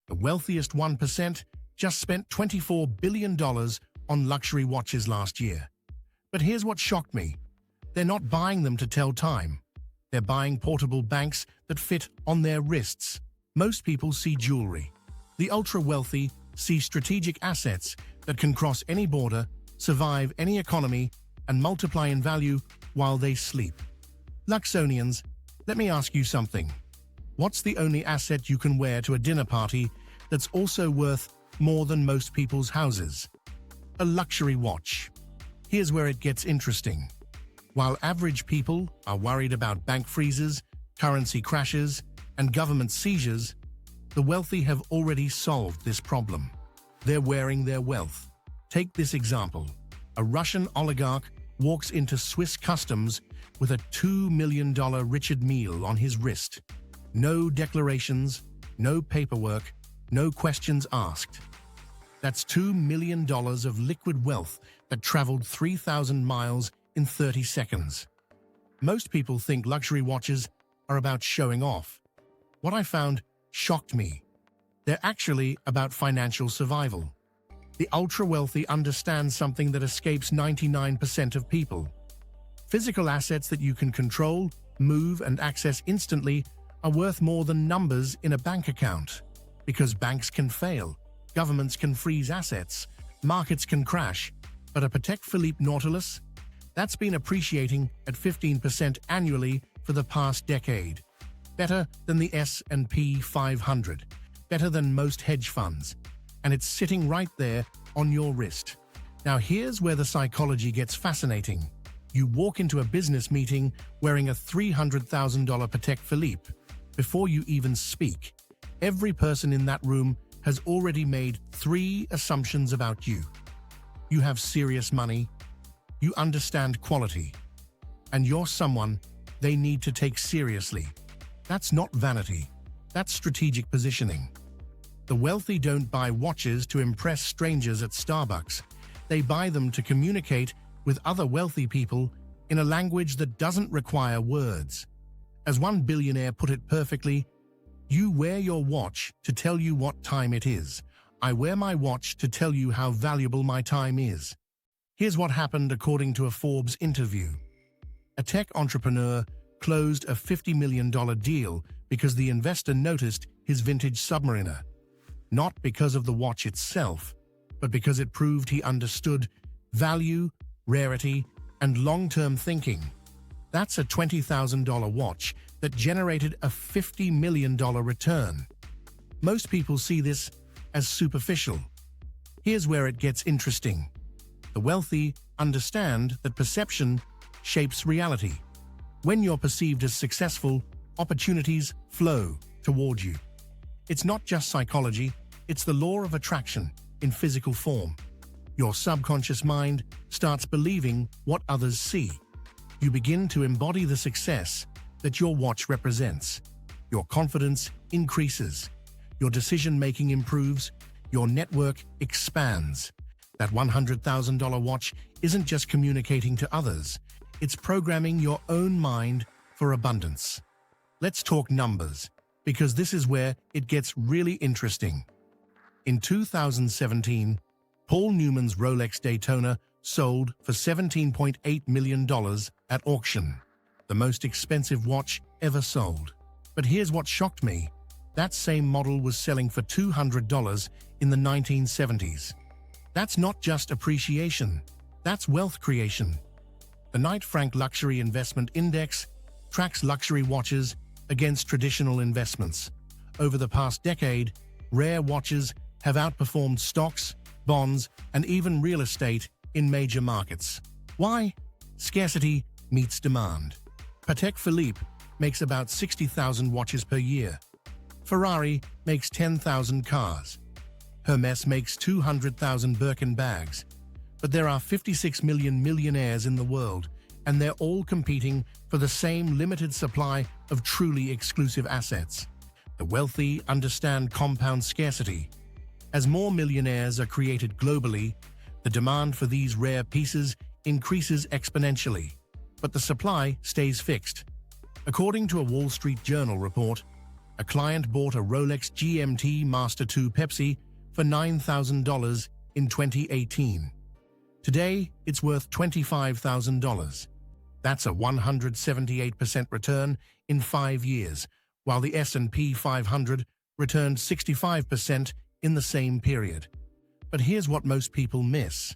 The wealthiest 1% just spent $24 billion on luxury watches last year. But here's what shocked me. They're not buying them to tell time. They're buying portable banks that fit on their wrists. Most people see jewelry. The ultra-wealthy see strategic assets that can cross any border, survive any economy, and multiply in value while they sleep. Luxonians, let me ask you something. What's the only asset you can wear to a dinner party that's also worth more than most people's houses? A luxury watch. Here's where it gets interesting. While average people are worried about bank freezes, currency crashes, and government seizures, the wealthy have already solved this problem. They're wearing their wealth. Take this example. A Russian oligarch walks into Swiss customs with a $2 million Richard Mille on his wrist. No declarations, no paperwork, no questions asked. That's $2 million of liquid wealth that traveled 3,000 miles in 30 seconds. Most people think luxury watches are about showing off. What I found shocked me. They're actually about financial survival. The ultra-wealthy understand something that escapes 99% of people. Physical assets that you can control, move, and access instantly are worth more than numbers in a bank account. Because banks can fail, governments can freeze assets, markets can crash, but a Patek Philippe Nautilus? That's been appreciating at 15% annually for the past decade. Better than the S&P 500, better than most hedge funds, and it's sitting right there on your wrist. Now here's where the psychology gets fascinating. You walk into a business meeting wearing a $300,000 Patek Philippe. Before you even speak, every person in that room has already made 3 assumptions about you. You have serious money, you understand quality, and you're someone they need to take seriously. That's not vanity, that's strategic positioning. The wealthy don't buy watches to impress strangers at Starbucks. They buy them to communicate with other wealthy people in a language that doesn't require words. As one billionaire put it perfectly, "You wear your watch to tell you what time it is. I wear my watch to tell you how valuable my time is." Here's what happened according to a Forbes interview. A tech entrepreneur closed a $50 million deal because the investor noticed his vintage Submariner. Not because of the watch itself, but because it proved he understood value, rarity, and long-term thinking. That's a $20,000 watch that generated a $50 million return. Most people see this as superficial. Here's where it gets interesting. The wealthy understand that perception shapes reality. When you're perceived as successful, opportunities flow toward you. It's not just psychology, it's the law of attraction in physical form. Your subconscious mind starts believing what others see. You begin to embody the success that your watch represents. Your confidence increases. Your decision-making improves. Your network expands. That $100,000 watch isn't just communicating to others. It's programming your own mind for abundance. Let's talk numbers, because this is where it gets really interesting. In 2017, Paul Newman's Rolex Daytona sold for $17.8 million at auction, the most expensive watch ever sold. But here's what shocked me. That same model was selling for $200 in the 1970s. That's not just appreciation, that's wealth creation. The Knight Frank Luxury Investment Index tracks luxury watches against traditional investments. Over the past decade, rare watches have outperformed stocks, bonds, and even real estate in major markets. Why? Scarcity meets demand. Patek Philippe makes about 60,000 watches per year. Ferrari makes 10,000 cars. Hermes makes 200,000 Birkin bags. But there are 56 million millionaires in the world, and they're all competing for the same limited supply of truly exclusive assets. The wealthy understand compound scarcity. As more millionaires are created globally, the demand for these rare pieces increases exponentially, but the supply stays fixed. According to a Wall Street Journal report, A client bought a Rolex GMT Master 2 Pepsi for $9,000 in 2018. Today, it's worth $25,000. That's a 178% return in 5 years, while the S&P 500 returned 65% in the same period. But here's what most people miss.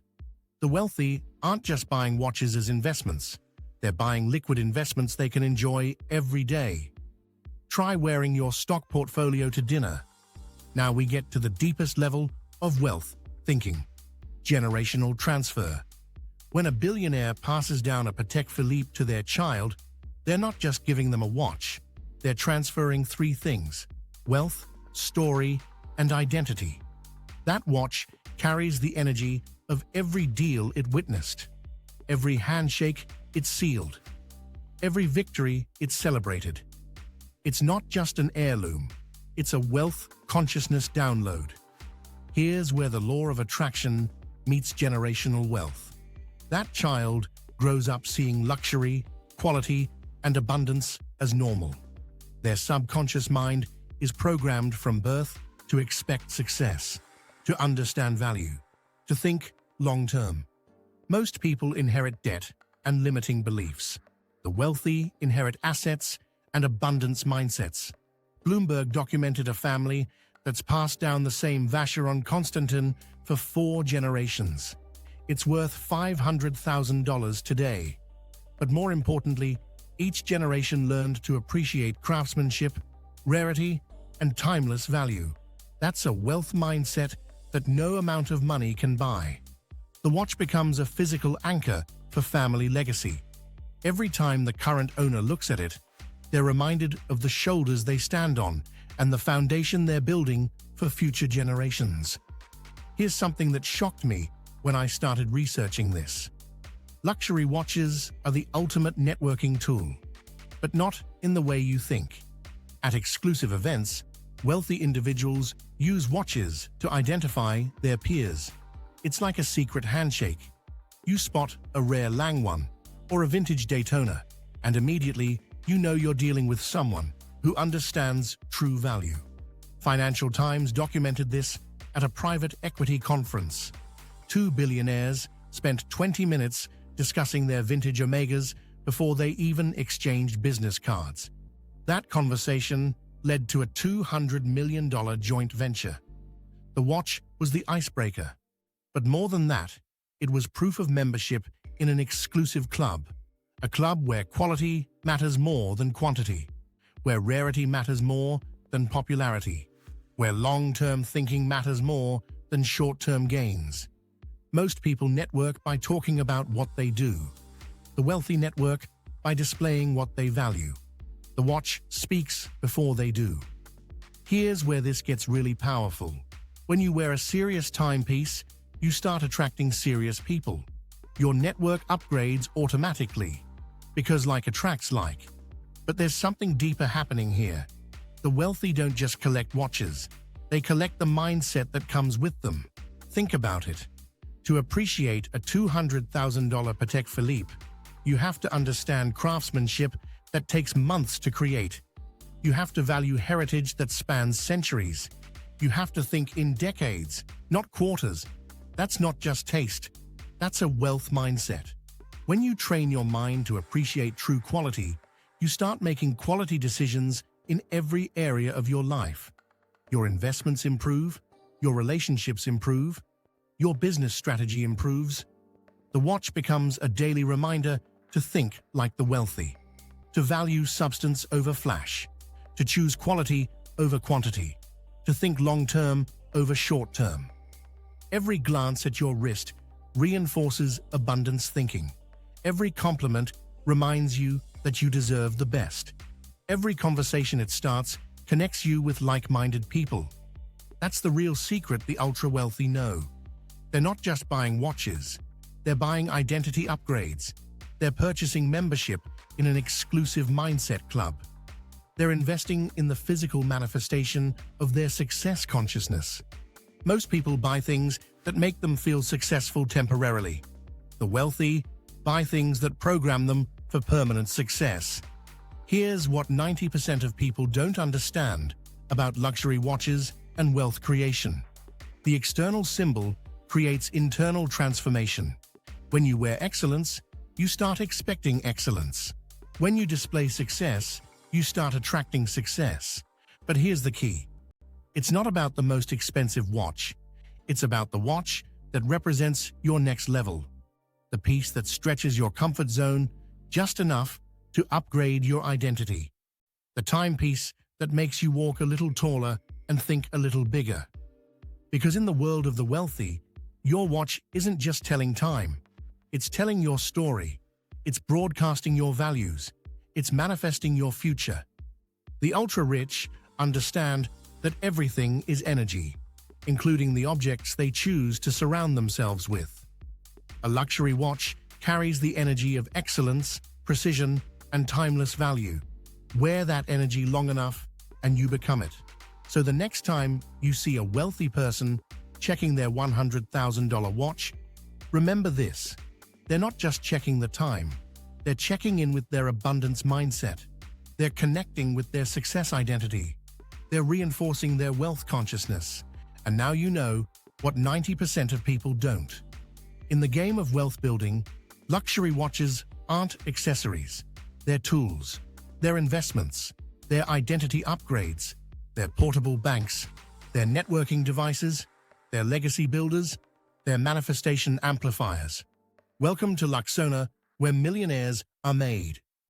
The wealthy aren't just buying watches as investments. They're buying liquid investments they can enjoy every day. Try wearing your stock portfolio to dinner. Now we get to the deepest level of wealth thinking: generational transfer. When a billionaire passes down a Patek Philippe to their child, they're not just giving them a watch. They're transferring 3 things: wealth, story, and identity. That watch carries the energy of every deal it witnessed, every handshake it sealed, every victory it celebrated. It's not just an heirloom, it's a wealth consciousness download. Here's where the law of attraction meets generational wealth. That child grows up seeing luxury, quality, and abundance as normal. Their subconscious mind is programmed from birth to expect success, to understand value, to think long-term. Most people inherit debt and limiting beliefs. The wealthy inherit assets and abundance mindsets. Bloomberg documented a family that's passed down the same Vacheron Constantin for 4 generations. It's worth $500,000 today. But more importantly, each generation learned to appreciate craftsmanship, rarity, and timeless value. That's a wealth mindset that no amount of money can buy. The watch becomes a physical anchor for family legacy. Every time the current owner looks at it, they're reminded of the shoulders they stand on and the foundation they're building for future generations. Here's something that shocked me when I started researching this. Luxury watches are the ultimate networking tool, but not in the way you think. At exclusive events, wealthy individuals use watches to identify their peers. It's like a secret handshake. You spot a rare Lang one or a vintage Daytona, and immediately you know you're dealing with someone who understands true value. Financial Times documented this at a private equity conference. 2 billionaires spent 20 minutes discussing their vintage Omegas before they even exchanged business cards. That conversation led to a $200 million joint venture. The watch was the icebreaker. But more than that, it was proof of membership in an exclusive club, a club where quality matters more than quantity, where rarity matters more than popularity, where long-term thinking matters more than short-term gains. Most people network by talking about what they do. The wealthy network by displaying what they value. The watch speaks before they do. Here's where this gets really powerful. When you wear a serious timepiece, you start attracting serious people. Your network upgrades automatically, because like attracts like. But there's something deeper happening here. The wealthy don't just collect watches, they collect the mindset that comes with them. Think about it. To appreciate a $200,000 Patek Philippe, you have to understand craftsmanship that takes months to create. You have to value heritage that spans centuries. You have to think in decades, not quarters. That's not just taste. That's a wealth mindset. When you train your mind to appreciate true quality, you start making quality decisions in every area of your life. Your investments improve, your relationships improve, your business strategy improves. The watch becomes a daily reminder to think like the wealthy, to value substance over flash, to choose quality over quantity, to think long-term over short-term. Every glance at your wrist reinforces abundance thinking. Every compliment reminds you that you deserve the best. Every conversation it starts connects you with like-minded people. That's the real secret the ultra-wealthy know. They're not just buying watches, they're buying identity upgrades. They're purchasing membership in an exclusive mindset club. They're investing in the physical manifestation of their success consciousness. Most people buy things that make them feel successful temporarily. The wealthy buy things that program them for permanent success. Here's what 90% of people don't understand about luxury watches and wealth creation. The external symbol creates internal transformation. When you wear excellence, you start expecting excellence. When you display success, you start attracting success. But here's the key. It's not about the most expensive watch. It's about the watch that represents your next level. The piece that stretches your comfort zone just enough to upgrade your identity. The timepiece that makes you walk a little taller and think a little bigger. Because in the world of the wealthy, your watch isn't just telling time. It's telling your story. It's broadcasting your values. It's manifesting your future. The ultra-rich understand that everything is energy, including the objects they choose to surround themselves with. A luxury watch carries the energy of excellence, precision, and timeless value. Wear that energy long enough, and you become it. So the next time you see a wealthy person checking their $100,000 watch, remember this. They're not just checking the time. They're checking in with their abundance mindset. They're connecting with their success identity. They're reinforcing their wealth consciousness. And now you know what 90% of people don't. In the game of wealth building, luxury watches aren't accessories. They're tools. They're investments. They're identity upgrades. They're portable banks. They're networking devices. They're legacy builders. They're manifestation amplifiers. Welcome to Luxona, where millionaires are made.